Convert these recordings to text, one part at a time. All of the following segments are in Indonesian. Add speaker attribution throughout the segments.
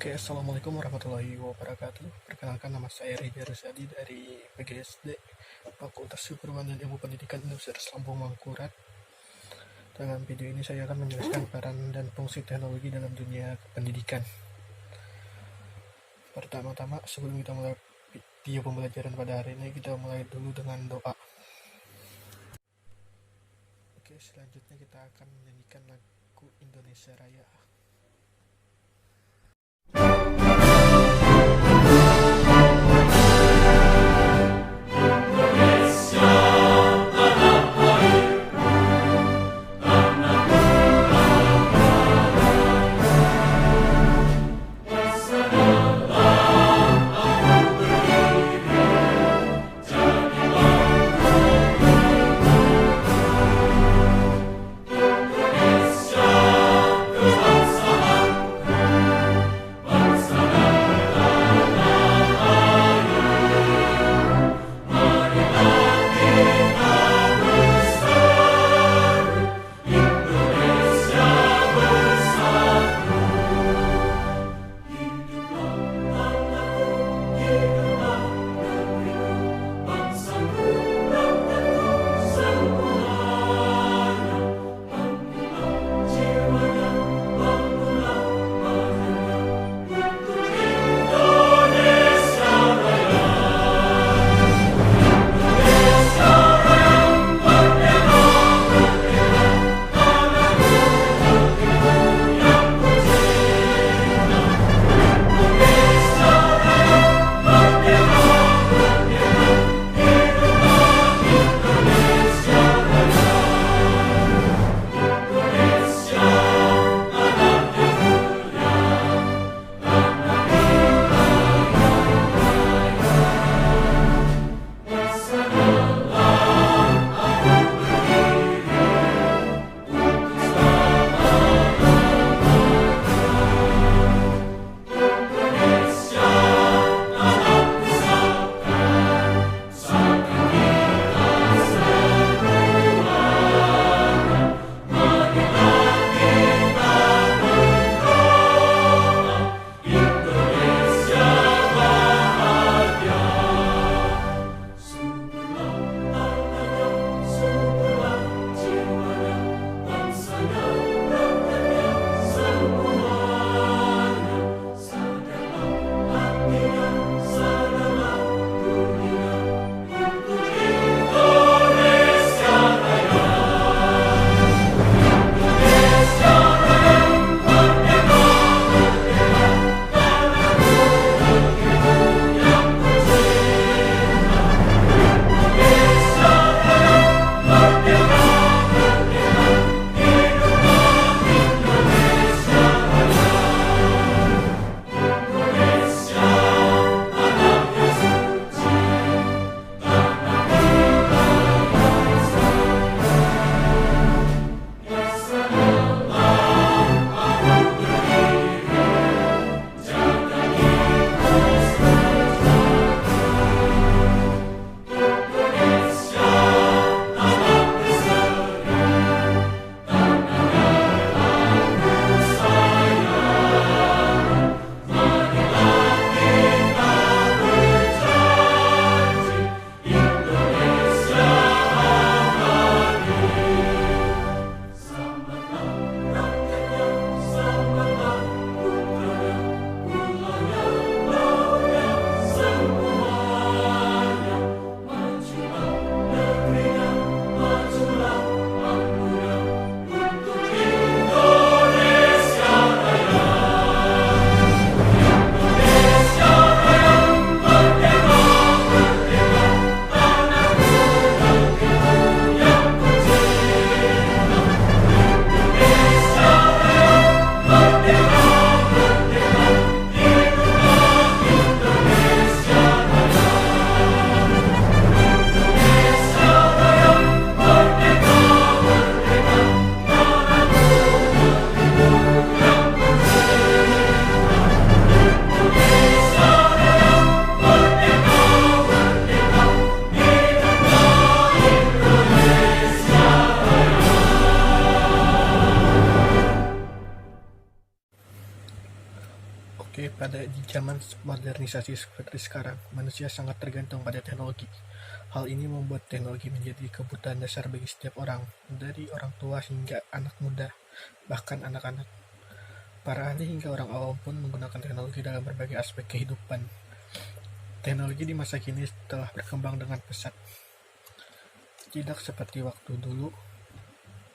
Speaker 1: Oke, Assalamualaikum warahmatullahi wabarakatuh. Perkenalkan, nama saya Reza Rusadi dari PGSD, Fakultas Keguruan dan Ilmu Pendidikan Universitas Lampung Mangkurat. Dalam video ini saya akan menjelaskan peran dan fungsi teknologi dalam dunia pendidikan. Pertama-tama, sebelum kita mulai video pembelajaran pada hari ini, kita mulai dulu dengan doa. Oke, selanjutnya kita akan menyanyikan lagu Indonesia Raya. di zaman modernisasi seperti sekarang, manusia sangat tergantung pada teknologi. Hal ini membuat teknologi menjadi kebutuhan dasar bagi setiap orang, dari orang tua hingga anak muda, bahkan anak-anak. Para ahli hingga orang awam pun menggunakan teknologi dalam berbagai aspek kehidupan. Teknologi di masa kini telah berkembang dengan pesat. Tidak seperti waktu dulu,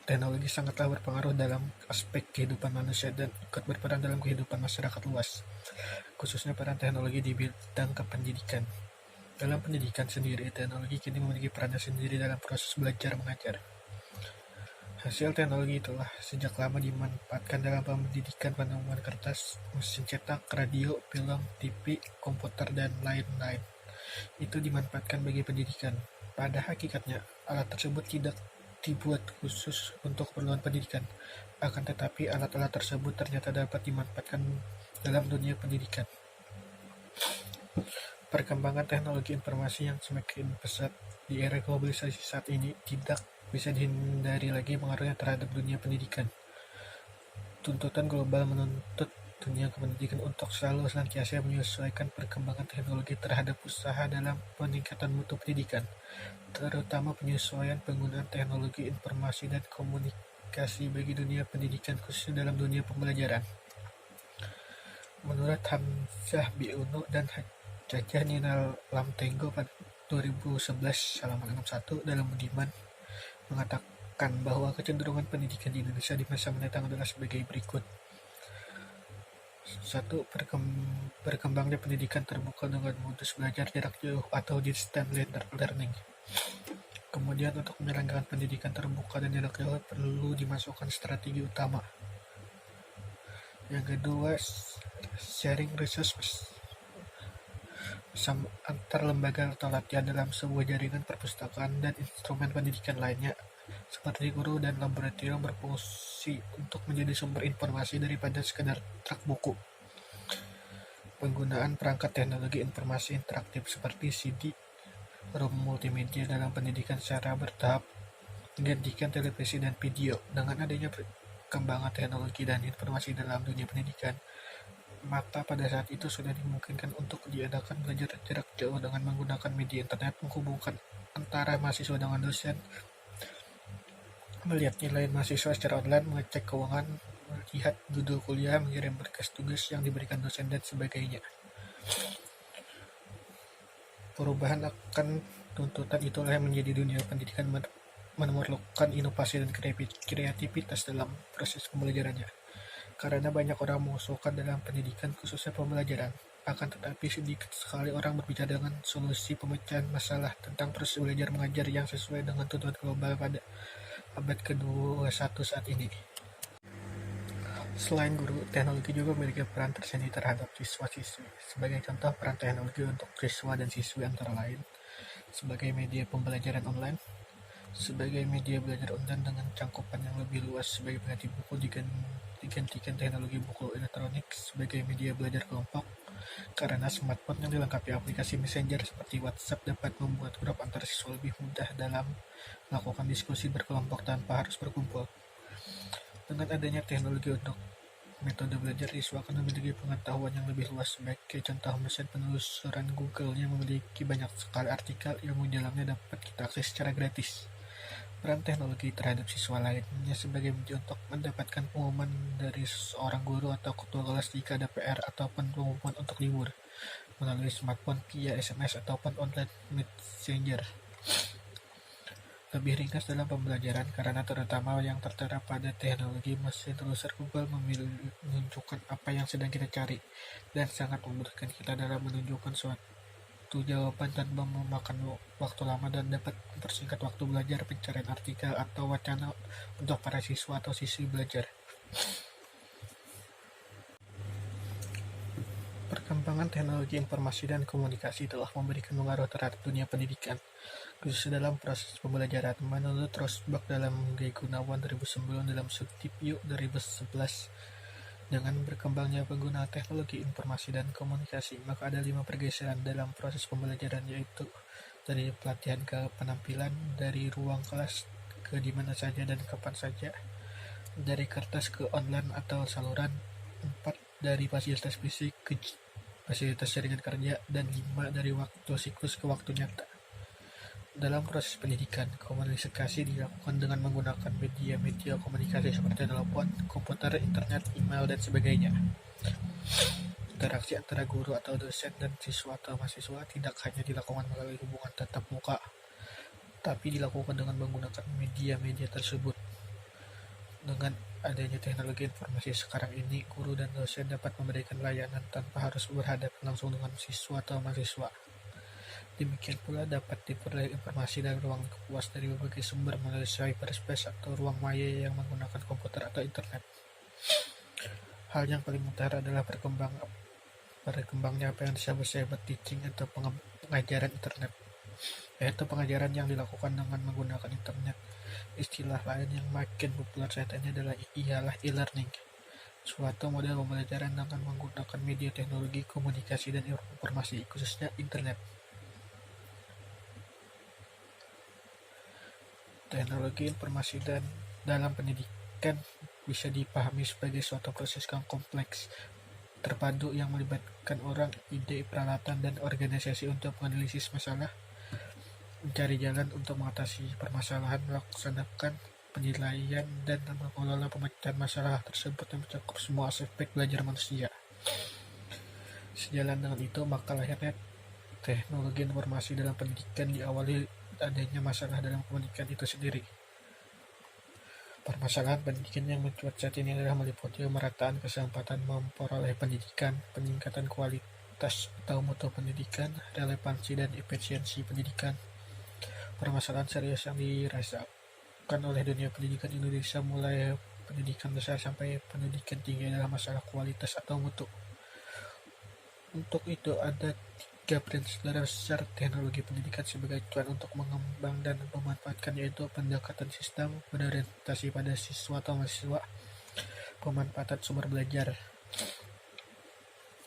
Speaker 1: teknologi sangatlah berpengaruh dalam aspek kehidupan manusia dan ikut berperan dalam kehidupan masyarakat luas, khususnya peran teknologi di bidang kependidikan. Dalam pendidikan sendiri, teknologi kini memiliki perannya sendiri dalam proses belajar mengajar. Hasil teknologi itulah sejak lama dimanfaatkan dalam pendidikan. Penemuan kertas, mesin cetak, radio, film, TV, komputer, dan lain-lain itu dimanfaatkan bagi pendidikan. Pada hakikatnya, alat tersebut tidak dibuat khusus untuk keperluan pendidikan, akan tetapi alat-alat tersebut ternyata dapat dimanfaatkan dalam dunia pendidikan. Perkembangan teknologi informasi yang semakin pesat di era globalisasi saat ini tidak bisa dihindari lagi pengaruhnya terhadap dunia pendidikan. Tuntutan global menuntut dunia pendidikan untuk selalu senantiasa menyesuaikan perkembangan teknologi terhadap usaha dalam peningkatan mutu pendidikan, terutama penyesuaian penggunaan teknologi informasi dan komunikasi bagi dunia pendidikan, khususnya dalam dunia pembelajaran. Menurut Hamzah Biunu dan Cacah Nina Lamtenggo pada 2011 halaman 61 dalam Budiman mengatakan bahwa kecenderungan pendidikan di Indonesia di masa mendatang adalah sebagai berikut. 1. Berkembangnya pendidikan terbuka dengan modus belajar jarak jauh atau distance learning. Kemudian untuk menyelenggarakan pendidikan terbuka dan jarak jauh perlu dimasukkan strategi utama. Yang kedua, sharing resource antar lembaga atau latihan dalam sebuah jaringan perpustakaan dan instrumen pendidikan lainnya seperti guru dan laboratorium berfungsi untuk menjadi sumber informasi daripada sekadar truk buku. Penggunaan perangkat teknologi informasi interaktif seperti CD, ROM multimedia dalam pendidikan secara bertahap menggantikan televisi dan video. Dengan adanya perkembangan teknologi dan informasi dalam dunia pendidikan, maka pada saat itu sudah dimungkinkan untuk diadakan belajar jarak jauh dengan menggunakan media internet, menghubungkan antara mahasiswa dengan dosen, melihat nilai mahasiswa secara online, mengecek keuangan, melihat judul kuliah, mengirim berkas tugas yang diberikan dosen, dan sebagainya. Perubahan akan tuntutan itulah yang menjadi dunia pendidikan memerlukan inovasi dan kreativitas dalam proses pembelajarannya. Karena banyak orang mengusulkan dalam pendidikan, khususnya pembelajaran, akan tetapi sedikit sekali orang berbicara dengan solusi pemecahan masalah tentang proses belajar mengajar yang sesuai dengan tuntutan global pada abad ke-21 saat ini. Selain guru, teknologi juga memiliki peran tersendiri terhadap siswa-siswi. Sebagai contoh, peran teknologi untuk siswa dan siswi antara lain sebagai media pembelajaran online, sebagai media belajar online dengan cangkupan yang lebih luas sebagai pengganti buku digantikan teknologi buku elektronik, sebagai media belajar kelompok, karena smartphone yang dilengkapi aplikasi messenger seperti WhatsApp dapat membuat grup antar siswa lebih mudah dalam melakukan diskusi berkelompok tanpa harus berkumpul. Dengan adanya teknologi untuk metode belajar, siswa akan memiliki pengetahuan yang lebih luas. Sebagai contoh, mesin penelusuran Google yang memiliki banyak sekali artikel ilmu di dalamnya dapat kita akses secara gratis. Peran teknologi terhadap siswa lainnya sebagai media untuk mendapatkan pengumuman dari seorang guru atau ketua kelas jika ada PR ataupun pengumuman untuk libur melalui smartphone via SMS ataupun online messenger. Lebih ringkas dalam pembelajaran karena terutama yang tertera pada teknologi mesin telusur Google menunjukkan apa yang sedang kita cari dan sangat memudahkan kita dalam menunjukkan suatu jawaban tanpa memakan waktu lama dan dapat mempersingkat waktu belajar, pencarian artikel atau wacana untuk para siswa atau siswi belajar. Perkembangan teknologi informasi dan komunikasi telah memberikan pengaruh terhadap dunia pendidikan, khususnya dalam proses pembelajaran. Menurut Rosbach dalam G. Gunawan 2009 dalam studi PIU 2011, dengan berkembangnya penggunaan teknologi informasi dan komunikasi, maka ada 5 pergeseran dalam proses pembelajaran, yaitu dari pelatihan ke penampilan, dari ruang kelas ke dimana saja dan kapan saja, dari kertas ke online atau saluran. 4. dari fasilitas fisik ke fasilitas jaringan kerja, dan 5 dari waktu siklus ke waktu nyata. Dalam proses pendidikan, komunikasi dilakukan dengan menggunakan media-media komunikasi seperti telepon, komputer, internet, email, dan sebagainya. Interaksi antara guru atau dosen dan siswa atau mahasiswa tidak hanya dilakukan melalui hubungan tatap muka, tapi dilakukan dengan menggunakan media-media tersebut. Dengan adanya teknologi informasi sekarang ini, guru dan dosen dapat memberikan layanan tanpa harus berhadapan langsung dengan siswa atau mahasiswa. Demikian pula dapat diperoleh informasi dari ruang luas dari berbagai sumber melalui cyberspace atau ruang maya yang menggunakan komputer atau internet. Hal yang paling utara adalah berkembangnya apa yang disebut cyber teaching atau pengajaran internet, yaitu pengajaran yang dilakukan dengan menggunakan internet. Istilah lain yang makin populer saat ini ialah e-learning, suatu model pembelajaran dengan menggunakan media teknologi komunikasi dan informasi, khususnya internet. Teknologi informasi dan dalam pendidikan bisa dipahami sebagai suatu proses yang kompleks, terpadu yang melibatkan orang, ide, peralatan, dan organisasi untuk menganalisis masalah, mencari jalan untuk mengatasi permasalahan, melaksanakan penilaian, dan mengelola pemecahan masalah tersebut yang mencakup semua aspek belajar manusia. Sejalan dengan itu, maka lahirnya teknologi informasi dalam pendidikan diawali adanya masalah dalam pendidikan itu sendiri. Permasalahan pendidikan yang mencuat saat ini adalah meliputi pemerataan kesempatan memperoleh pendidikan, peningkatan kualitas atau mutu pendidikan, relevansi dan efisiensi pendidikan. Permasalahan serius yang dirasakan oleh dunia pendidikan Indonesia, mulai pendidikan dasar sampai pendidikan tinggi, adalah masalah kualitas atau mutu. Untuk itu ada 3 prinsip dasar teknologi pendidikan sebagai acuan untuk mengembang dan memanfaatkan, yaitu pendekatan sistem, berorientasi pada siswa atau mahasiswa, pemanfaatan sumber belajar.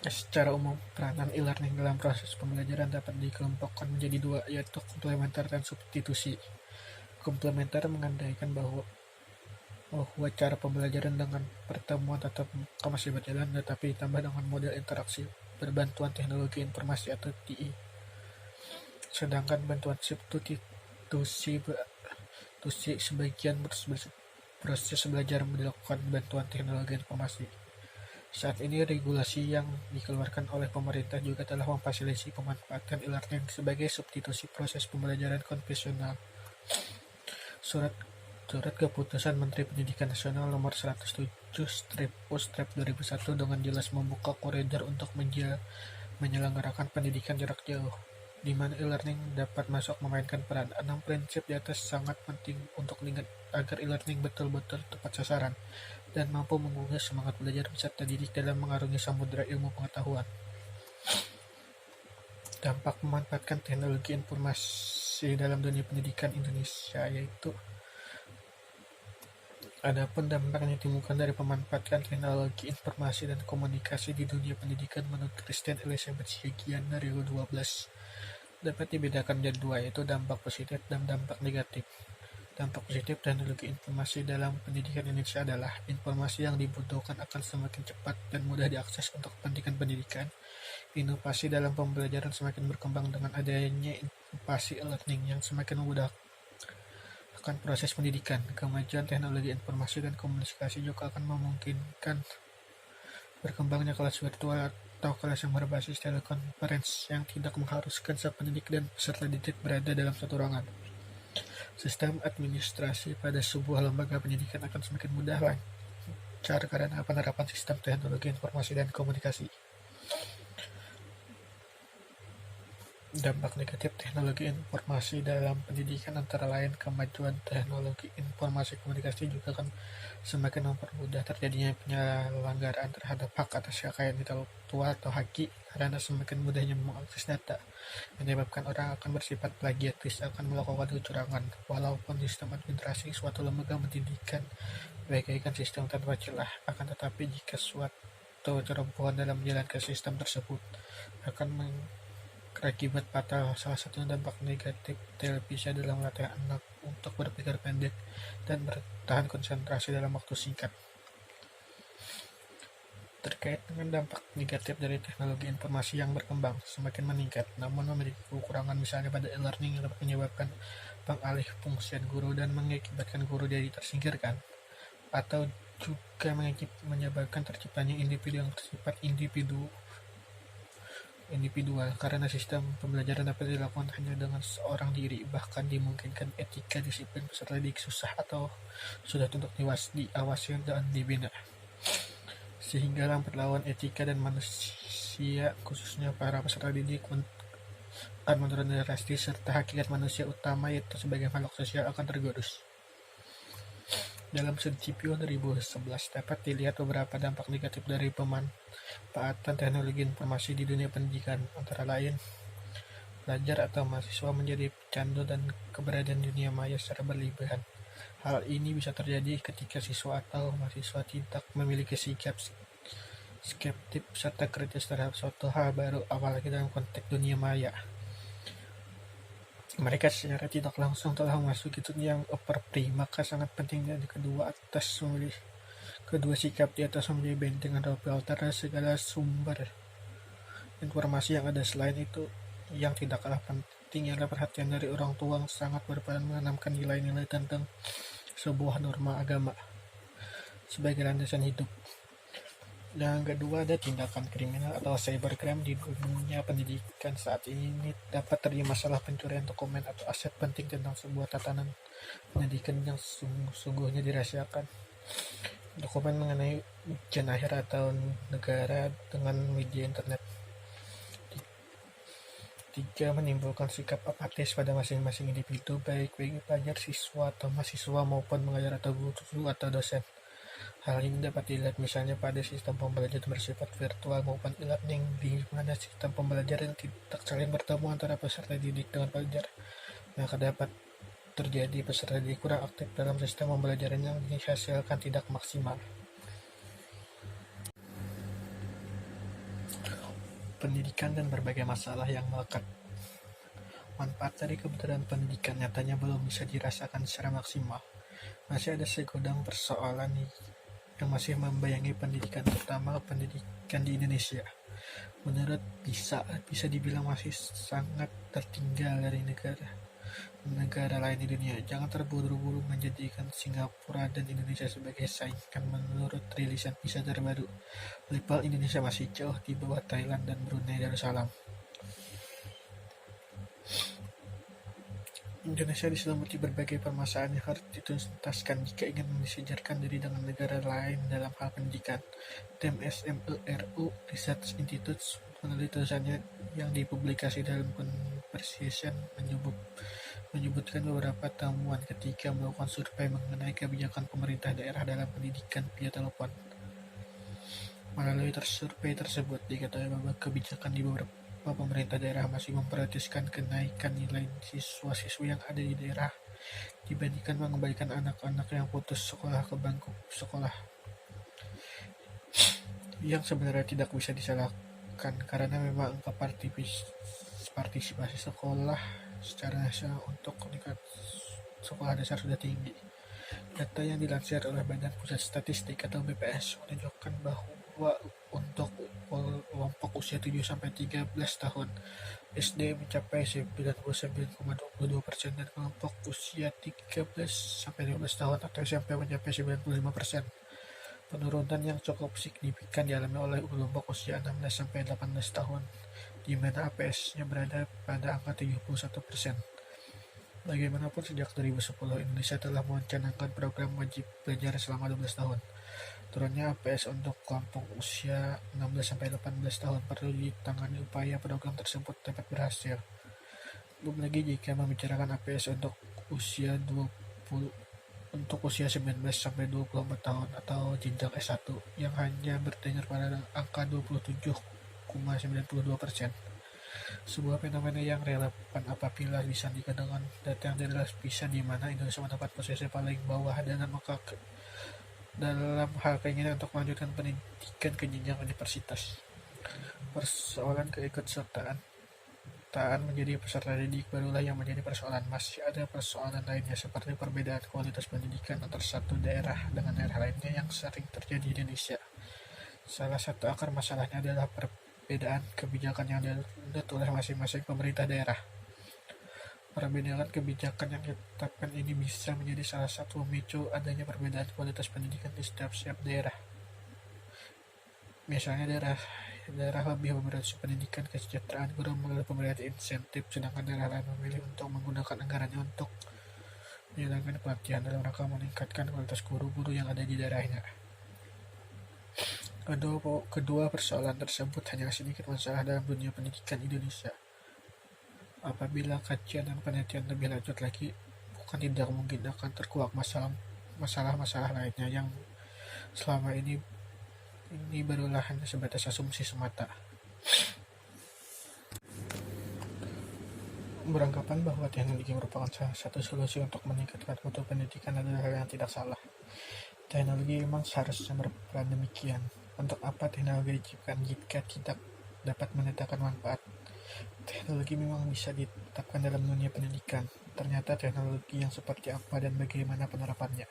Speaker 1: Secara umum, peranan e-learning dalam proses pembelajaran dapat dikelompokkan menjadi 2, yaitu komplementer dan substitusi. Komplementer mengandaikan bahwa cara pembelajaran dengan pertemuan tatap muka masih berjalan, tetapi ditambah dengan model interaksi berbantuan teknologi informasi atau TI. Sedangkan bantuan substitusi sebagian proses belajar dilakukan bantuan teknologi informasi. Saat ini regulasi yang dikeluarkan oleh pemerintah juga telah memfasilitasi pemanfaatan e-learning sebagai substitusi proses pembelajaran konvensional. Surat Keputusan Menteri Pendidikan Nasional Nomor 107/2001 dengan jelas membuka koridor untuk menyelenggarakan pendidikan jarak jauh, di mana e-learning dapat masuk memainkan peran. 6 prinsip di atas sangat penting untuk diingat agar e-learning betul-betul tepat sasaran dan mampu menggugah semangat belajar peserta didik dalam mengarungi samudera ilmu pengetahuan. Dampak memanfaatkan teknologi informasi dalam dunia pendidikan Indonesia, yaitu adapun dampak yang ditemukan dari pemanfaatkan teknologi informasi dan komunikasi di dunia pendidikan menurut Kristen Elizabeth Siagian dari 2012 dapat dibedakan menjadi 2, yaitu dampak positif dan dampak negatif. Dampak positif teknologi informasi dalam pendidikan Indonesia adalah informasi yang dibutuhkan akan semakin cepat dan mudah diakses untuk kepentingan pendidikan. Inovasi dalam pembelajaran semakin berkembang dengan adanya inovasi e-learning yang semakin memudahkan proses pendidikan. Kemajuan teknologi informasi dan komunikasi juga akan memungkinkan berkembangnya kelas virtual atau kelas yang berbasis telekonferensi yang tidak mengharuskan sang pendidik dan peserta didik berada dalam satu ruangan. Sistem administrasi pada sebuah lembaga pendidikan akan semakin mudah lancar karena penerapan sistem teknologi informasi dan komunikasi. Dampak negatif teknologi informasi dalam pendidikan antara lain kemajuan teknologi informasi komunikasi juga akan semakin mempermudah terjadinya penyelenggaraan terhadap hak atas kekayaan intelektual atau haki, karena semakin mudahnya mengakses data menyebabkan orang akan bersifat plagiatis, akan melakukan kecurangan. Walaupun sistem administrasi suatu lembaga pendidikan bagaikan sistem tanpa celah, akan tetapi jika suatu kerobohan dalam menjalankan sistem tersebut akan berakibat fatal. Salah satu dampak negatif televisi adalah melatih anak untuk berpikir pendek dan bertahan konsentrasi dalam waktu singkat. Terkait dengan dampak negatif dari teknologi informasi yang berkembang semakin meningkat, namun memiliki kekurangan, misalnya pada e-learning yang dapat menyebabkan pengalih fungsian guru dan mengakibatkan guru jadi tersingkirkan, atau juga menyebabkan terciptanya individu yang bersifat individual, karena sistem pembelajaran dapat dilakukan hanya dengan seorang diri, bahkan dimungkinkan etika disiplin peserta didik susah atau sudah untuk diawasi dan dibina, sehingga lambat lawan etika dan manusia, khususnya para peserta didik, akan menurun drastis, serta hakikat manusia utama yaitu sebagai makhluk sosial akan tergerus. Dalam studi CPO 2011 dapat dilihat beberapa dampak negatif dari pemanfaatan teknologi informasi di dunia pendidikan, antara lain pelajar atau mahasiswa menjadi pecandu dan keberadaan dunia maya secara berlebihan. Hal ini bisa terjadi ketika siswa atau mahasiswa tidak memiliki sikap skeptis serta kritis terhadap suatu hal baru, apalagi dalam konteks dunia maya. Mereka secara tidak langsung telah memasuki dunia yang overplay, maka sangat pentingnya kedua sikap di atas menjadi benteng atau filter segala sumber informasi yang ada. Selain itu, yang tidak kalah penting adalah perhatian dari orang tua yang sangat berperan menanamkan nilai-nilai tentang sebuah norma agama sebagai landasan hidup. Yang kedua, ada tindakan kriminal atau cybercrime di dunia pendidikan. Saat ini dapat terjadi masalah pencurian dokumen atau aset penting tentang sebuah tatanan pendidikan yang sungguhnya dirahasiakan. Dokumen mengenai ujian akhir atau negara dengan media internet. 3. Menimbulkan sikap apatis pada masing-masing individu, baik bagi pelajar, siswa atau mahasiswa maupun pengajar atau guru atau dosen. Hal ini dapat dilihat misalnya pada sistem pembelajaran bersifat virtual maupun e-learning, di mana sistem pembelajaran tidak saling bertemu antara peserta didik dengan pelajar. Maka dapat terjadi peserta didik kurang aktif dalam sistem pembelajaran yang dihasilkan tidak maksimal. Pendidikan dan berbagai masalah yang melekat. Manfaat dari keberadaan pendidikan nyatanya belum bisa dirasakan secara maksimal. Masih ada segudang persoalan yang masih membayangi pendidikan, terutama pendidikan di Indonesia. Menurut bisa dibilang masih sangat tertinggal dari negara lain di dunia. Jangan terburu-buru menjadikan Singapura dan Indonesia sebagai saingan. Menurut rilisan PISA terbaru, level Indonesia masih jauh di bawah Thailand dan Brunei Darussalam. Indonesia diselimuti berbagai permasalahan yang harus dituntaskan jika ingin mensejarkan diri dengan negara lain dalam hal pendidikan. Tim SMERU Research Institute menulis tulisannya yang dipublikasi dalam Conversation menyebutkan beberapa temuan ketika melakukan survei mengenai kebijakan pemerintah daerah dalam pendidikan via telepon. Melalui survei tersebut, diketahui bahwa kebijakan di beberapa pemerintah daerah masih memprioritaskan kenaikan nilai siswa-siswi yang ada di daerah dibandingkan mengembalikan anak-anak yang putus sekolah ke bangku sekolah, yang sebenarnya tidak bisa disalahkan karena memang angka partisipasi sekolah secara nasional untuk tingkat sekolah dasar sudah tinggi. Data yang dilansir oleh Badan Pusat Statistik atau BPS menunjukkan bahwa untuk kelompok usia 7-13 tahun SD mencapai 99,22% dan kelompok usia 13-15 tahun atau SMP mencapai 95%. Penurunan yang cukup signifikan dialami oleh kelompok usia 16-18 tahun, di mana APS-nya berada pada angka 71%. Bagaimanapun, sejak 2010, Indonesia telah mencanangkan program wajib belajar selama 12 tahun. Turunnya APS untuk kelompok usia 16-18 tahun perlu ditangani upaya program tersebut dapat berhasil. Belum lagi jika membicarakan APS untuk usia 19-24 tahun atau jenjang S1 yang hanya berdengar pada angka 27,92%. Sebuah fenomena yang relevan apabila disandingkan dengan data yang dirilis PISA, di mana Indonesia mendapat posisi paling bawah dalam hal keinginan untuk melanjutkan pendidikan ke jenjang universitas. Persoalan keikutsertaan menjadi peserta didik barulah yang menjadi persoalan. Masih ada persoalan lainnya seperti perbedaan kualitas pendidikan antara satu daerah dengan daerah lainnya yang sering terjadi di Indonesia. Salah satu akar masalahnya adalah perbedaan kebijakan yang dianut oleh masing-masing pemerintah daerah. Perbedaan kebijakan yang ditetapkan ini bisa menjadi salah satu pemicu adanya perbedaan kualitas pendidikan di setiap daerah. Misalnya daerah lebih memprioritaskan pendidikan kesejahteraan guru melalui pemberian insentif, sedangkan daerah lain memilih untuk menggunakan anggarannya untuk menjalankan pelatihan dalam rangka meningkatkan kualitas guru-guru yang ada di daerahnya. Kedua persoalan tersebut hanya sedikit masalah dalam dunia pendidikan Indonesia. Apabila kajian dan penelitian lebih lanjut lagi, bukan tidak mungkin akan terkuak masalah-masalah lainnya yang selama ini barulah hanya sebatas asumsi semata. Beranggapan bahwa teknologi merupakan salah satu solusi untuk meningkatkan mutu pendidikan adalah hal yang tidak salah. Teknologi memang seharusnya berperan demikian. Untuk apa teknologi diciptakan jika tidak dapat mendatangkan manfaat? Teknologi memang bisa ditetapkan dalam dunia pendidikan. Ternyata teknologi yang seperti apa dan bagaimana penerapannya.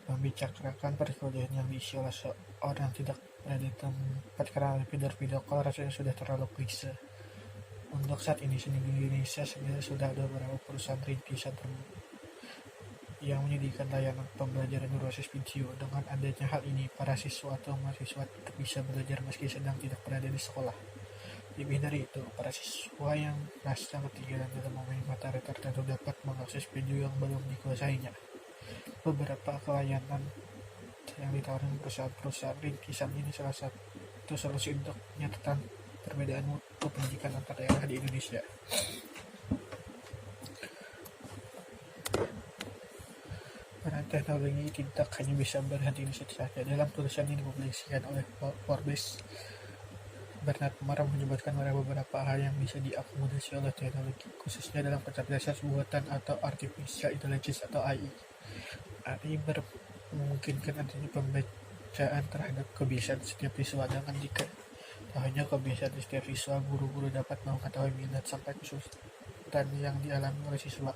Speaker 1: Membicarakan perkuliahan yang diisi oleh seorang tidak berada di tempat karena video call rasanya sudah terlalu klise. Untuk saat ini di Indonesia sebenarnya sudah ada beberapa perusahaan rintisan yang menyediakan layanan pembelajaran berbasis video. Dengan adanya hal ini, para siswa atau mahasiswa tetap bisa belajar meski sedang tidak berada di sekolah. Lebih dari itu, para siswa yang merasa ketinggalan dalam memahami materi tertentu dapat mengakses video yang belum dikuasainya. Beberapa layanan yang ditawarkan perusahaan rintisan ini salah satu solusi untuk menyatakan perbedaan mutu pendidikan antar daerah di Indonesia. Karena teknologi tidak hanya bisa berhenti di situ saja. Dalam tulisan yang dipublikasikan oleh Forbes, Bernard Marr menyebutkan ada beberapa hal yang bisa diakomodasi oleh teknologi, khususnya dalam kecerdasan buatan atau artificial intelligence atau AI. AI memungkinkan adanya pembacaan terhadap kebiasaan setiap siswa, dengan jika hanya kebiasaan setiap siswa, guru-guru dapat mengetahui minat sampai kesulitan yang dialami oleh siswa.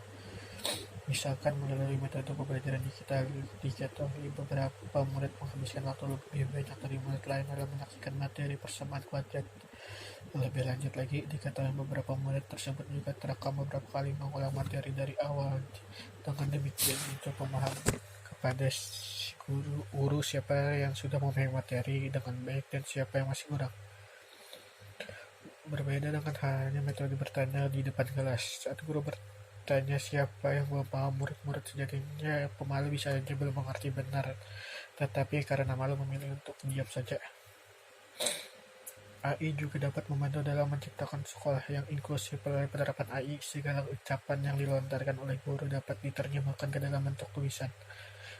Speaker 1: Misalkan melalui metode pembelajaran digital, beberapa murid menghabiskan waktu lebih banyak dari murid lain dalam menyaksikan materi persamaan kuadrat. Lebih lanjut lagi, dikatakan beberapa murid tersebut juga terekam beberapa kali mengulang materi dari awal. Dengan demikian, itu pemahaman kepada guru siapa yang sudah memahami materi dengan baik dan siapa yang masih kurang. Berbeda dengan halnya metode bertanya di depan kelas. Saat guru bertanya siapa yang belum paham, murid-murid sejatinya pemalu bisa saja belum mengerti benar, tetapi karena malu memilih untuk diam saja. AI juga dapat membantu dalam menciptakan sekolah yang inklusif. Melalui penerapan AI, segala ucapan yang dilontarkan oleh guru dapat diterjemahkan ke dalam bentuk tulisan,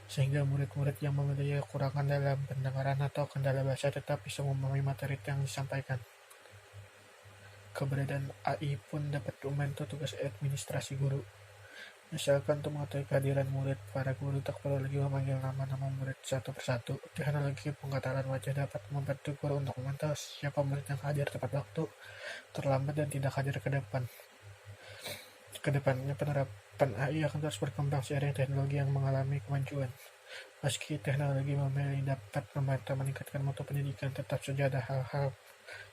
Speaker 1: sehingga murid-murid yang memiliki kekurangan dalam pendengaran atau kendala bahasa tetap bisa memahami materi yang disampaikan. Keberadaan AI pun dapat membantu tugas administrasi guru. Misalkan untuk mengetahui kehadiran murid, para guru tak perlu lagi memanggil nama-nama murid satu persatu. Teknologi pengetahuan wajah dapat membantu guru untuk memantau siapa murid yang hadir tepat waktu, terlambat, dan tidak hadir ke depan. Kedepannya penerapan AI akan terus berkembang seiring teknologi yang mengalami kemajuan. Meski teknologi dapat membantu meningkatkan mutu pendidikan, tetap saja ada hal-hal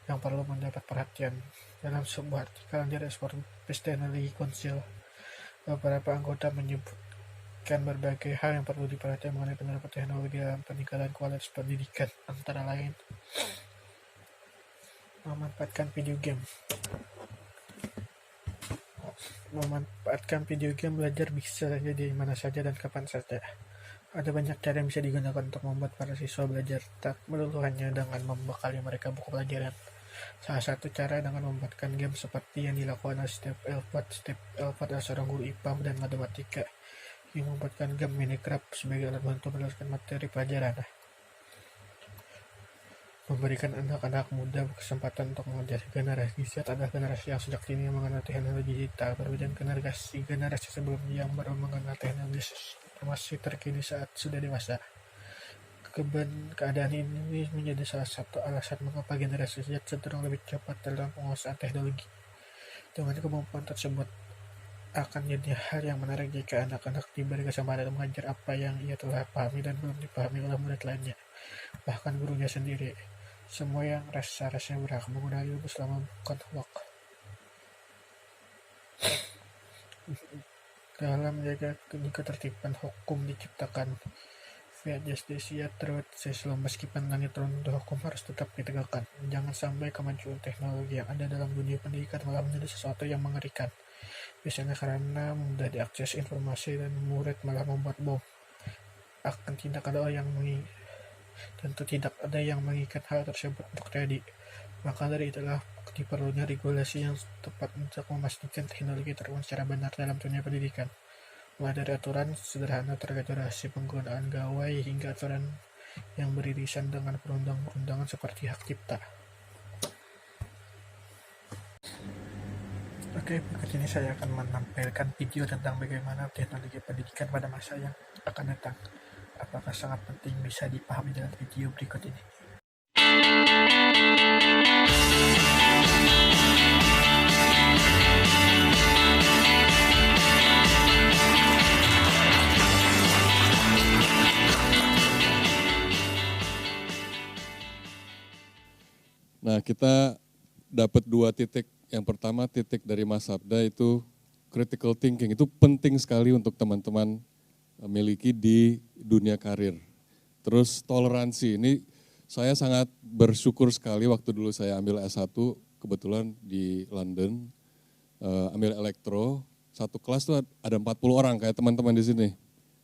Speaker 1: yang perlu mendapat perhatian. Dalam sebuah artikel dari Forbes Technology Council, beberapa anggota menyebutkan berbagai hal yang perlu diperhatikan mengenai penerapan teknologi dalam peningkatan kualitas pendidikan, antara lain memanfaatkan video game. Memanfaatkan video game belajar bisa saja di mana saja dan kapan saja. Ada banyak cara yang bisa digunakan untuk membuat para siswa belajar, tak melulu hanya dengan membekali mereka buku pelajaran. Salah satu cara dengan membuatkan game seperti yang dilakukan oleh Steve Alpert. Steve Alpert adalah seorang guru IPA dan matematika yang membuatkan game Minecraft sebagai alat bantu meneruskan materi pelajaran. Memberikan anak-anak muda kesempatan untuk mengejar generasi Z adalah generasi yang sejak dini mengenal teknologi digital, berbeda dengan generasi sebelumnya yang baru mengenal teknologi informasi terkini saat sudah dewasa. Keadaan ini menjadi salah satu alasan mengapa generasi Z cenderung lebih cepat dalam penguasaan teknologi. Dengan kemampuan tersebut, akan jadi hal yang menarik jika anak-anak diberi kesempatan mengajar apa yang ia telah pahami dan belum dipahami oleh murid lainnya. bahkan gurunya sendiri. Semua yang seharusnya berhak menggunakan ilmu selama bukan hoak. Dalam menjaga ketertiban hukum diciptakan Fiat Justitia Truth Seslo, meskipun langit runtuh, hukum harus tetap ditegakkan. Jangan sampai kemajuan teknologi yang ada dalam dunia pendidikan malah menjadi sesuatu yang mengerikan. Biasanya karena mudah diakses informasi dan murid malah membuat bom. Tentu tidak ada yang mengikat hal tersebut untuk terjadi. Maka dari itulah diperlunya regulasi yang tepat untuk memastikan teknologi tergunakan secara benar dalam dunia pendidikan. Mulai dari aturan sederhana terkait durasi penggunaan gawai hingga aturan yang beririsan dengan perundang-undangan seperti hak cipta. Oke, berikut ini saya akan menampilkan video tentang bagaimana teknologi pendidikan pada masa yang akan datang. Apakah sangat penting bisa dipahami dalam video berikut ini?
Speaker 2: Nah, kita dapat 2 titik. Yang pertama titik dari Mas Sabda itu critical thinking. Itu penting sekali untuk teman-teman miliki di dunia karir. Terus toleransi, ini saya sangat bersyukur sekali waktu dulu saya ambil S1, kebetulan di London, ambil elektro, satu kelas tuh ada 40 orang kayak teman-teman di sini.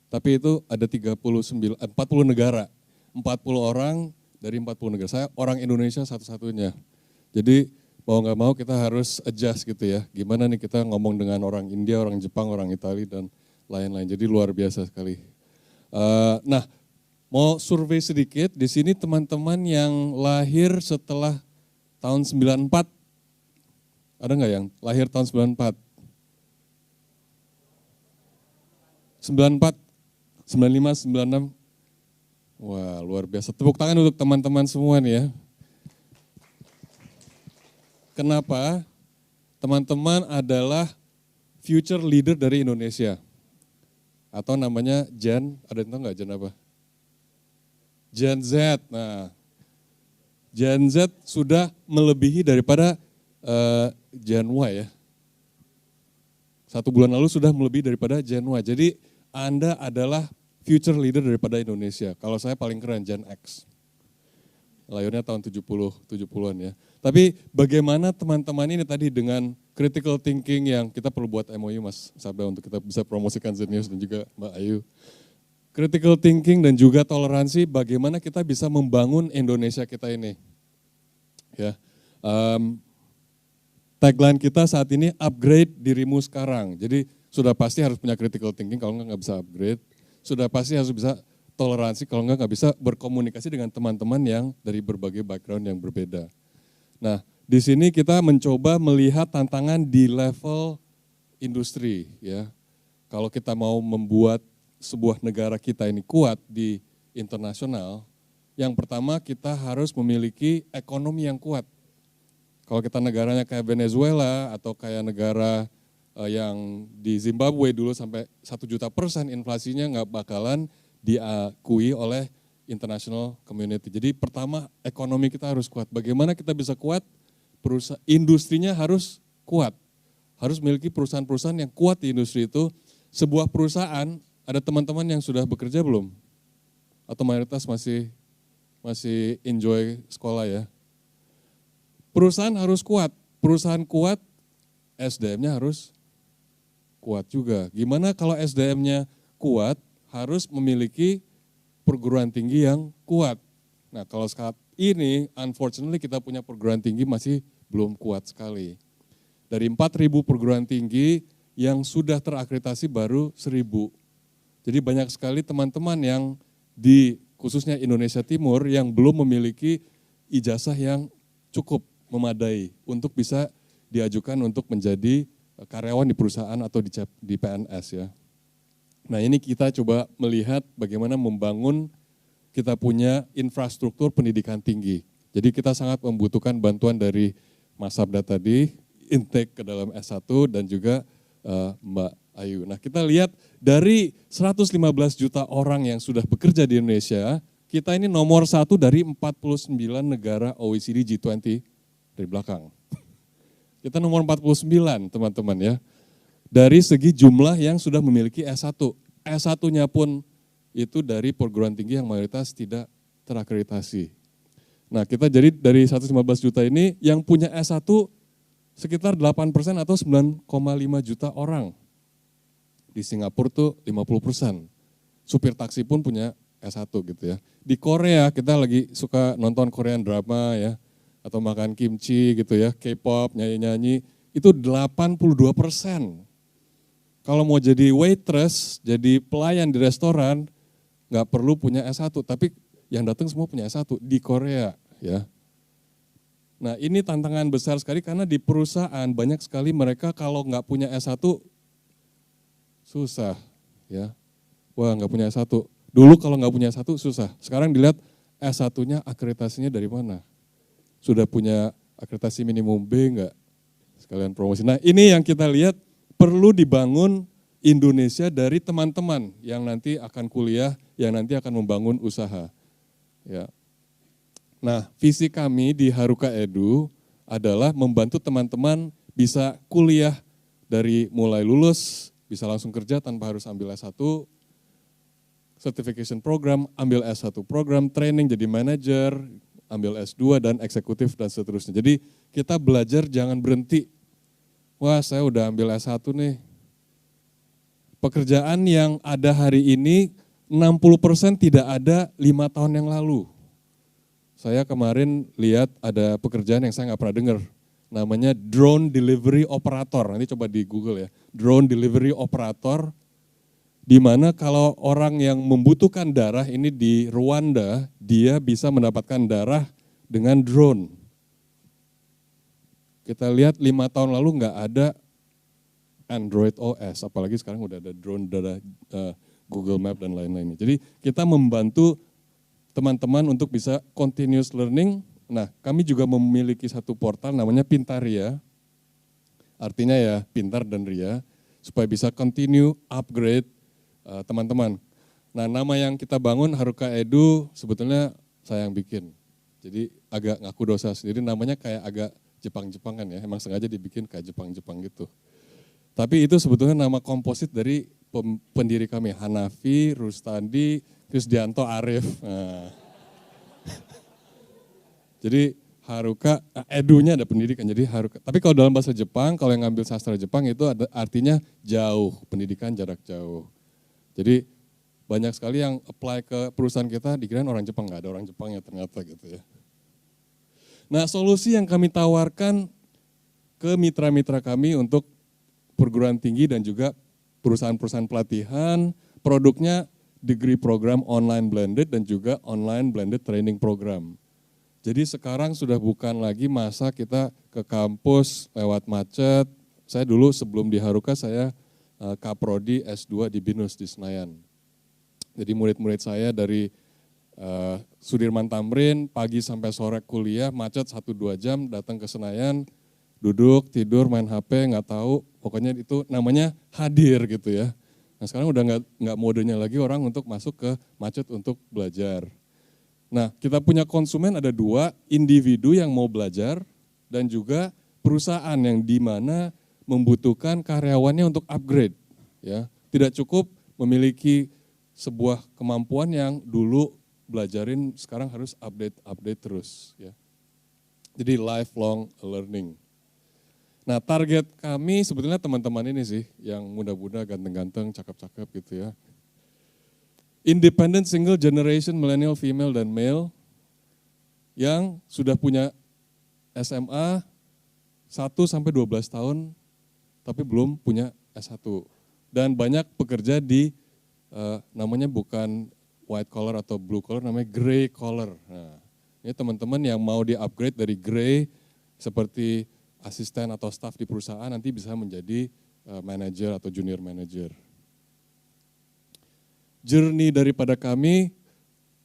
Speaker 2: Tapi itu ada 40 negara, 40 orang dari 40 negara. Saya orang Indonesia satu-satunya. Jadi mau nggak mau kita harus adjust gitu ya. Gimana nih kita ngomong dengan orang India, orang Jepang, orang Italia dan lain-lain. Jadi luar biasa sekali. Nah, mau survei sedikit. Di sini teman-teman yang lahir setelah tahun 94. Ada nggak yang lahir tahun 94? 94, 95, 96. Wah, luar biasa. Tepuk tangan untuk teman-teman semua nih ya. Kenapa? Teman-teman adalah future leader dari Indonesia. Atau namanya Gen, ada yang tahu nggak Gen apa? Gen Z. Nah, Gen Z sudah melebihi daripada Gen Y ya. 1 bulan lalu sudah melebihi daripada Gen Y. Jadi Anda adalah future leader daripada Indonesia. Kalau saya paling keren Gen X. Lahirnya tahun 70-an ya. Tapi bagaimana teman-teman ini tadi dengan critical thinking yang kita perlu buat MOU Mas Sabda untuk kita bisa promosikan Zenius dan juga Mbak Ayu. Critical thinking dan juga toleransi, bagaimana kita bisa membangun Indonesia kita ini. Ya, tagline kita saat ini upgrade dirimu sekarang. Jadi sudah pasti harus punya critical thinking, kalau nggak bisa upgrade. Sudah pasti harus bisa toleransi, kalau nggak bisa berkomunikasi dengan teman-teman yang dari berbagai background yang berbeda. Nah, di sini kita mencoba melihat tantangan di level industri ya. Kalau kita mau membuat sebuah negara kita ini kuat di internasional, yang pertama kita harus memiliki ekonomi yang kuat. Kalau kita negaranya kayak Venezuela atau kayak negara yang di Zimbabwe dulu sampai 1.000.000% inflasinya nggak bakalan diakui oleh international community. Jadi pertama ekonomi kita harus kuat. Bagaimana kita bisa kuat? Industrinya harus kuat. Harus memiliki perusahaan-perusahaan yang kuat di industri itu. Sebuah perusahaan, ada teman-teman yang sudah bekerja belum? Atau mayoritas masih enjoy sekolah ya? Perusahaan harus kuat. Perusahaan kuat, SDM-nya harus kuat juga. Gimana kalau SDM-nya kuat? Harus memiliki perguruan tinggi yang kuat. Nah kalau saat ini, unfortunately kita punya perguruan tinggi masih belum kuat sekali. Dari 4.000 perguruan tinggi yang sudah terakreditasi baru 1.000. Jadi banyak sekali teman-teman yang di khususnya Indonesia Timur yang belum memiliki ijazah yang cukup memadai untuk bisa diajukan untuk menjadi karyawan di perusahaan atau di PNS ya. Nah ini kita coba melihat bagaimana membangun kita punya infrastruktur pendidikan tinggi. Jadi kita sangat membutuhkan bantuan dari Mas Sabda tadi, intake ke dalam S1 dan juga Mbak Ayu. Nah kita lihat dari 115 juta orang yang sudah bekerja di Indonesia, Kita ini nomor 1 dari 49 negara OECD G20 dari belakang. Kita nomor 49 teman-teman ya. Dari segi jumlah yang sudah memiliki S1. S1-nya pun itu dari perguruan tinggi yang mayoritas tidak terakreditasi. Nah kita jadi dari 115 juta ini yang punya S1 sekitar 8% atau 9,5 juta orang. Di Singapura tuh 50%. Supir taksi pun punya S1 gitu ya. Di Korea kita lagi suka nonton Korean drama ya. Atau makan kimchi gitu ya, K-pop, nyanyi-nyanyi. Itu 82%. Kalau mau jadi waitress, jadi pelayan di restoran, nggak perlu punya S1. Tapi yang datang semua punya S1 di Korea ya. Nah ini tantangan besar sekali karena di perusahaan banyak sekali mereka kalau nggak punya S1 susah ya. Wah nggak punya S1. Dulu kalau nggak punya S1 susah. Sekarang dilihat S1-nya akreditasinya dari mana. Sudah punya akreditasi minimum B nggak? Sekalian promosi. Nah ini yang kita lihat perlu dibangun Indonesia dari teman-teman yang nanti akan kuliah, yang nanti akan membangun usaha. Ya. Nah visi kami di Haruka Edu adalah membantu teman-teman bisa kuliah dari mulai lulus, bisa langsung kerja tanpa harus ambil S1, certification program, ambil S1 program, training jadi manajer, ambil S2 dan eksekutif dan seterusnya. Jadi kita belajar jangan berhenti. Wah saya udah ambil S1 nih. Pekerjaan yang ada hari ini 60% tidak ada 5 tahun yang lalu. Saya kemarin lihat ada pekerjaan yang saya nggak pernah dengar. Namanya drone delivery operator. Nanti coba di Google ya. Drone delivery operator. Di mana kalau orang yang membutuhkan darah ini di Rwanda, dia bisa mendapatkan darah dengan drone. Kita lihat 5 tahun lalu nggak ada Android OS, apalagi sekarang udah ada drone, ada Google Map dan lain-lainnya. Jadi kita membantu teman-teman untuk bisa continuous learning. Nah kami juga memiliki satu portal namanya Pintaria, artinya ya pintar dan ria, supaya bisa continue upgrade teman-teman. Nah nama yang kita bangun Haruka Edu sebetulnya saya yang bikin. Jadi agak ngaku dosa sendiri, namanya kayak agak Jepang-Jepangan ya, emang sengaja dibikin kayak Jepang-Jepang gitu. Tapi itu sebetulnya nama komposit dari pendiri kami, Hanafi, Rustandi, Krisdianto, Arif. Nah. Jadi Haruka, Edunya ada pendidikan, jadi Haruka. Tapi kalau dalam bahasa Jepang, kalau yang ngambil sastra Jepang itu ada artinya jauh, pendidikan jarak jauh. Jadi banyak sekali yang apply ke perusahaan kita dikirain orang Jepang, nggak ada orang Jepangnya ternyata gitu ya. Nah solusi yang kami tawarkan ke mitra-mitra kami untuk perguruan tinggi dan juga perusahaan-perusahaan pelatihan, produknya degree program online blended dan juga online blended training program. Jadi sekarang sudah bukan lagi masa kita ke kampus lewat macet. Saya dulu sebelum di Haruka saya Kaprodi S2 di BINUS di Senayan. Jadi murid-murid saya dari Sudirman Tamrin pagi sampai sore kuliah macet 1-2 jam datang ke Senayan, duduk, tidur, main HP, nggak tahu, pokoknya itu namanya hadir gitu ya. Nah sekarang udah nggak modenya lagi orang untuk masuk ke macet untuk belajar. Nah kita punya konsumen ada 2, individu yang mau belajar dan juga perusahaan yang di mana membutuhkan karyawannya untuk upgrade. Ya, tidak cukup memiliki sebuah kemampuan yang dulu belajarin, sekarang harus update terus. Ya. Jadi lifelong learning. Nah target kami sebetulnya teman-teman ini sih, yang muda-muda, ganteng-ganteng, cakep-cakep gitu ya. Independent single generation millennial female dan male yang sudah punya SMA 1-12 tahun tapi belum punya S1. Dan banyak pekerja di namanya bukan white collar atau blue collar, namanya gray collar. Nah, ini teman-teman yang mau di-upgrade dari gray seperti asisten atau staff di perusahaan nanti bisa menjadi manager atau junior manager. Journey daripada kami,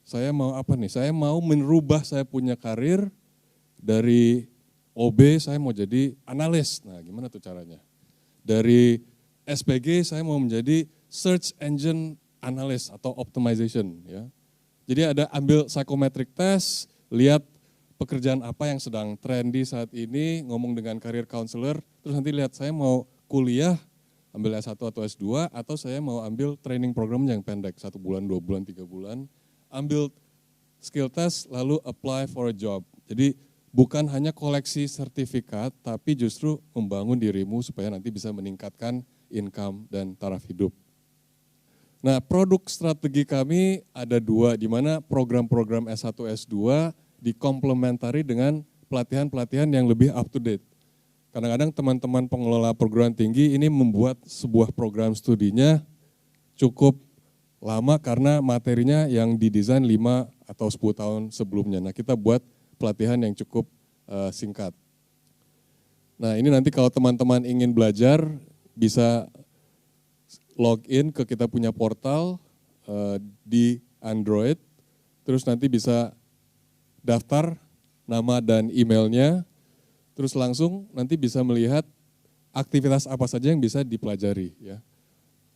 Speaker 2: saya mau apa nih? Saya mau merubah saya punya karir dari OB saya mau jadi analis. Nah, gimana tuh caranya? Dari SPG saya mau menjadi search engine analyst atau optimization ya. Jadi ada ambil psychometric test, lihat pekerjaan apa yang sedang trendy saat ini, ngomong dengan career counselor, terus nanti lihat saya mau kuliah, ambil S1 atau S2, atau saya mau ambil training program yang pendek, 1 bulan, 2 bulan, 3 bulan, ambil skill test, lalu apply for a job. Jadi bukan hanya koleksi sertifikat, tapi justru membangun dirimu supaya nanti bisa meningkatkan income dan taraf hidup. Nah, produk strategi kami ada 2, di mana program-program S1, S2 dikomplementari dengan pelatihan-pelatihan yang lebih up to date. Kadang-kadang teman-teman pengelola perguruan tinggi ini membuat sebuah program studinya cukup lama karena materinya yang didesain 5 atau 10 tahun sebelumnya. Nah, kita buat pelatihan yang cukup singkat. Nah, ini nanti kalau teman-teman ingin belajar bisa login ke kita punya portal di Android, terus nanti bisa daftar nama dan emailnya, terus langsung nanti bisa melihat aktivitas apa saja yang bisa dipelajari. Ya.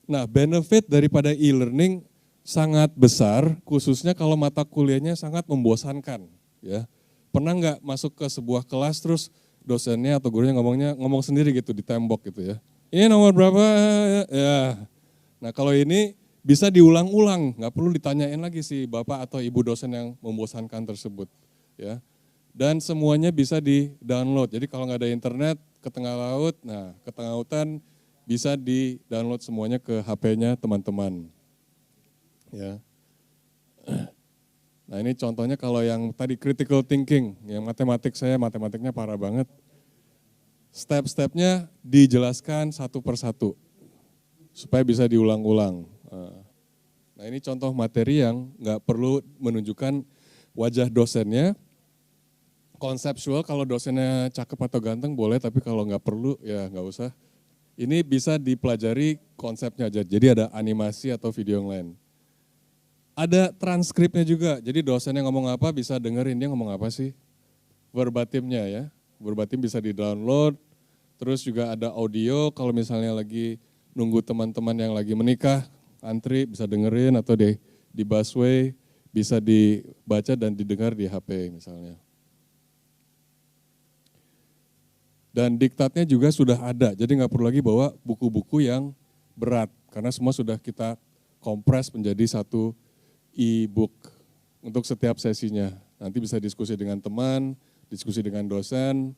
Speaker 2: Nah, benefit daripada e-learning sangat besar, khususnya kalau mata kuliahnya sangat membosankan. Ya. Pernah nggak masuk ke sebuah kelas terus dosennya atau gurunya ngomong sendiri gitu di tembok gitu ya. Ini nomor berapa? Ya. Nah, kalau ini bisa diulang-ulang, nggak perlu ditanyain lagi si bapak atau ibu dosen yang membosankan tersebut, ya. Dan semuanya bisa di-download. Jadi kalau nggak ada internet ke tengah laut, nah ke tengah lautan bisa di-download semuanya ke HP-nya teman-teman. Ya. Nah, ini contohnya kalau yang tadi critical thinking, yang matematiknya parah banget. Step-stepnya dijelaskan satu persatu supaya bisa diulang-ulang. Nah, ini contoh materi yang nggak perlu menunjukkan wajah dosennya. Konseptual, kalau dosennya cakep atau ganteng boleh, tapi kalau nggak perlu ya nggak usah. Ini bisa dipelajari konsepnya aja, jadi ada animasi atau video yang lain. Ada transkripnya juga, jadi dosennya ngomong apa bisa dengerin dia ngomong apa sih. Verbatimnya ya, verbatim bisa di-download, terus juga ada audio kalau misalnya lagi nunggu teman-teman yang lagi menikah, antri bisa dengerin atau di busway bisa dibaca dan didengar di HP misalnya. Dan diktatnya juga sudah ada, jadi nggak perlu lagi bawa buku-buku yang berat, karena semua sudah kita kompres menjadi satu e-book untuk setiap sesinya. Nanti bisa diskusi dengan teman, diskusi dengan dosen,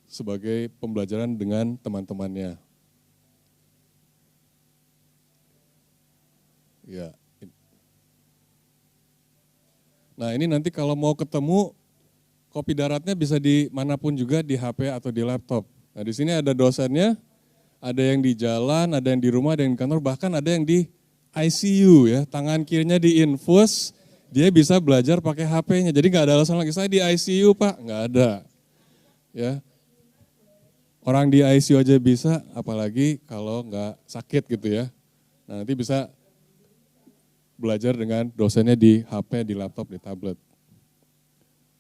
Speaker 2: sebagai pembelajaran dengan teman-temannya. Ya. Nah, ini nanti kalau mau ketemu, kopi daratnya bisa di manapun juga, di HP atau di laptop. Nah, di sini ada dosennya, ada yang di jalan, ada yang di rumah, ada yang di kantor, bahkan ada yang di ICU ya. Tangan kirinya diinfus, dia bisa belajar pakai HP-nya. Jadi nggak ada alasan lagi, saya di ICU Pak, nggak ada. Ya. Orang di ICU aja bisa, apalagi kalau nggak sakit gitu ya. Nah, nanti bisa belajar dengan dosennya di HP, di laptop, di tablet.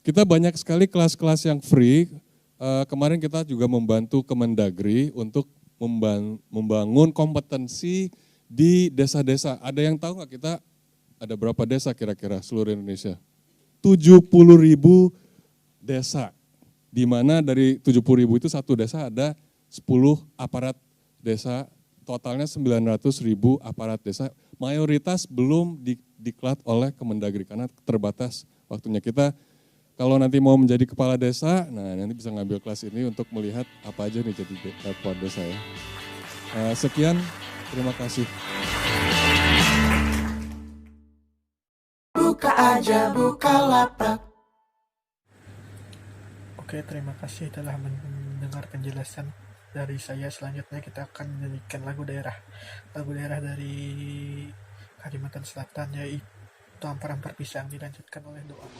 Speaker 2: Kita banyak sekali kelas-kelas yang free. Kemarin kita juga membantu Kemendagri untuk membangun kompetensi di desa-desa. Ada yang tahu nggak kita ada berapa desa kira-kira seluruh Indonesia? 70.000 desa. Di mana dari 70.000 itu satu desa ada 10 aparat desa. Totalnya 900.000 aparat desa, mayoritas belum diklat oleh Kemendagri karena terbatas waktunya. Kita kalau nanti mau menjadi kepala desa, nah nanti bisa ngambil kelas ini untuk melihat apa aja nih jadi kepala desa ya. Sekian, terima kasih.
Speaker 3: Buka aja Bukalapak.
Speaker 1: Oke, terima kasih telah mendengar penjelasan dari saya. Selanjutnya kita akan menyanyikan lagu daerah dari Kalimantan Selatan, yaitu Ampar-Ampar Pisang, dilanjutkan oleh doa.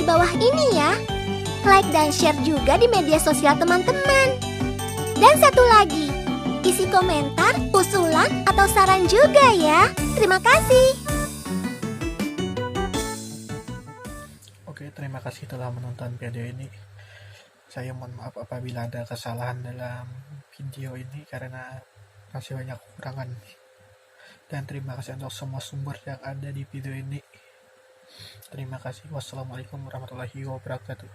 Speaker 4: bawah ini ya. Like dan share juga di media sosial teman-teman. Dan satu lagi, isi komentar, usulan, atau saran juga ya. Terima kasih.
Speaker 1: Oke, terima kasih telah menonton video ini. Saya mohon maaf apabila ada kesalahan dalam video ini karena masih banyak kekurangan. Dan terima kasih untuk semua sumber yang ada di video ini. Terima kasih. Wassalamualaikum warahmatullahi wabarakatuh.